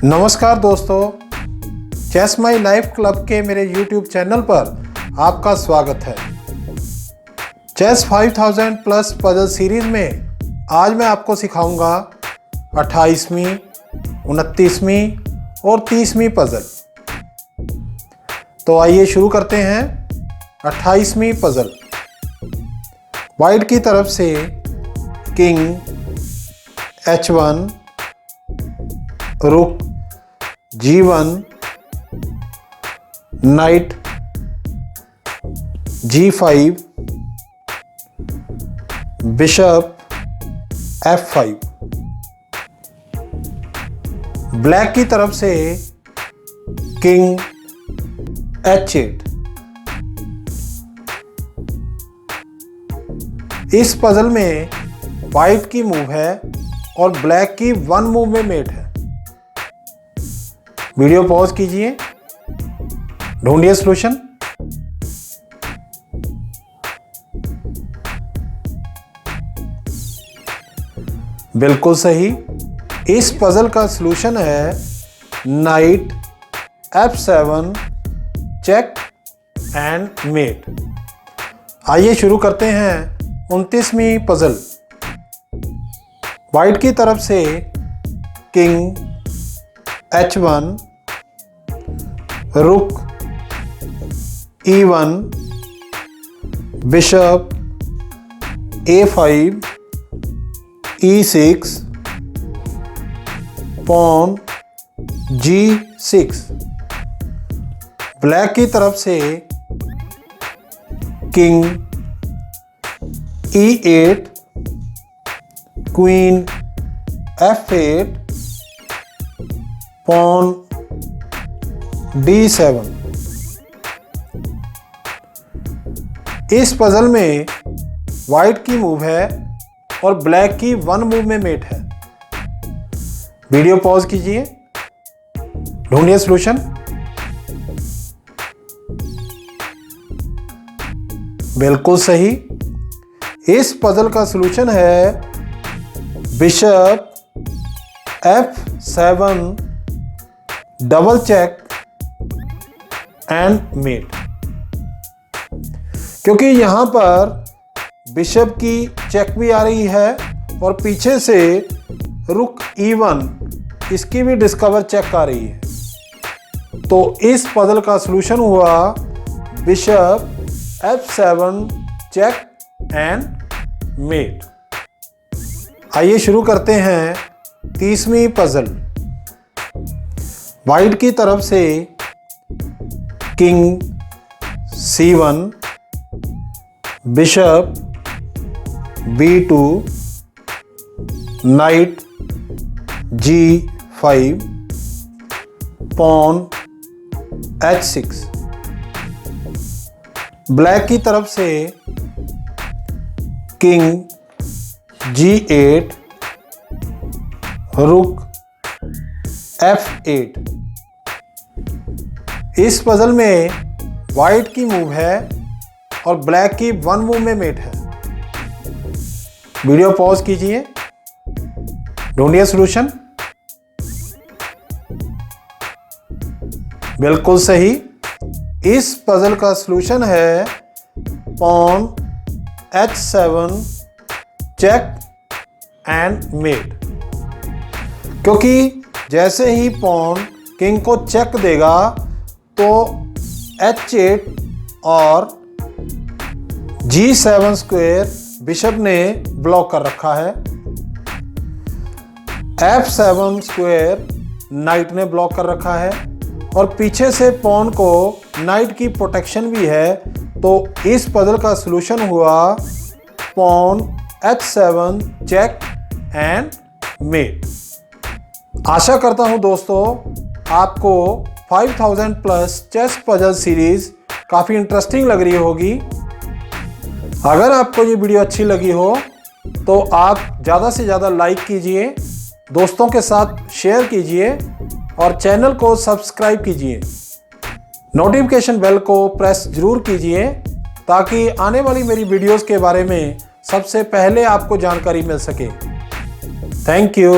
नमस्कार दोस्तों, chess my life club के मेरे YouTube चैनल पर आपका स्वागत है। चेस 5000 प्लस पजल सीरीज में आज मैं आपको सिखाऊंगा 28वीं, 29वीं और 30वीं पजल। तो आइए शुरू करते हैं। 28वीं पजल। वाइट की तरफ से किंग H1, रुक G1, night G5, bishop F5। Black की तरफ से किंग H8। इस पजल में वाइट की मूव है और ब्लैक की 1 मूव में मेट है। वीडियो पॉज कीजिए, ढूंढिए सॉल्यूशन। बिल्कुल सही। इस पजल का सॉल्यूशन है night F7 check and met. आइए शुरू करते हैं 29वीं पजल। वाइट की तरफ से किंग H1, रुक E1, bishop A5, E6, pawn G6। Black की तरफ से king E8, queen F8, pawn D7। इस पजल में वाइट की मूव है और ब्लैक की 1 मूव में मेट है। वीडियो पॉज कीजिए, ढूंढिए सॉल्यूशन। बिल्कुल सही। इस पजल का सॉल्यूशन है bishop F7 double check and mate. क्योंकि यहां पर बिशप की चेक भी आ रही है और पीछे से रुक E1 इसकी भी डिस्कवर चेक आ रही है, तो इस पजल का सॉल्यूशन हुआ bishop F7 check and met. आइए शुरू करते हैं 30वीं पजल। वाइट की तरफ से king C1, bishop B2, knight G5, pawn H6। Black की तरफ से किंग G8, रुक F8। इस पजल में वाइट की मूव है और ब्लैक की 1 मूव में मेट है। वीडियो पॉज कीजिए, ढूंढिए सॉल्यूशन। बिल्कुल सही। इस पजल का सॉल्यूशन है pawn H7 check and mate. क्योंकि जैसे ही पॉन किंग को चेक देगा तो H8 और G7 स्क्वायर बिशप ने ब्लॉक कर रखा है। F7 स्क्वायर नाइट ने ब्लॉक कर रखा है और पीछे से पॉन को नाइट की प्रोटेक्शन भी है। तो इस पजल का सॉल्यूशन हुआ pawn H7 check and mate. आशा करता हूं दोस्तों आपको 5000 प्लस चेस पजल सीरीज काफ़ी इंटरेस्टिंग लग रही होगी। अगर आपको ये वीडियो अच्छी लगी हो तो आप ज़्यादा से ज़्यादा लाइक कीजिए, दोस्तों के साथ शेयर कीजिए और चैनल को सब्सक्राइब कीजिए। नोटिफिकेशन बेल को प्रेस जरूर कीजिए ताकि आने वाली मेरी वीडियोस के बारे में सबसे पहले आपको जानकारी मिल सके। Thank you.